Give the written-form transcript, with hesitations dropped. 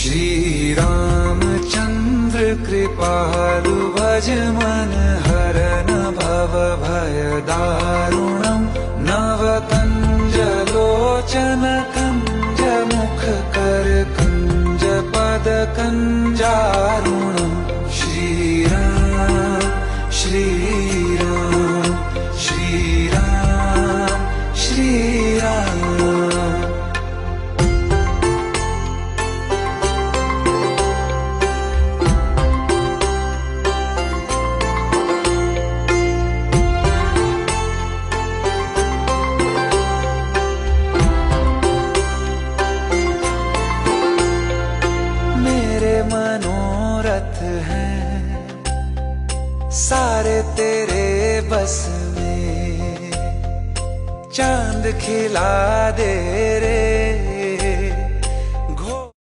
श्री रामचंद्र कृपालु भज मन हरन भव भय दारुणम् नव कंज लोचन कंज मुख कर कंज पद कंजारुणम् श्री राम श्री राम श्री राम श्री राम। मनोरथ हैं सारे तेरे बस में, चांद खिला दे रे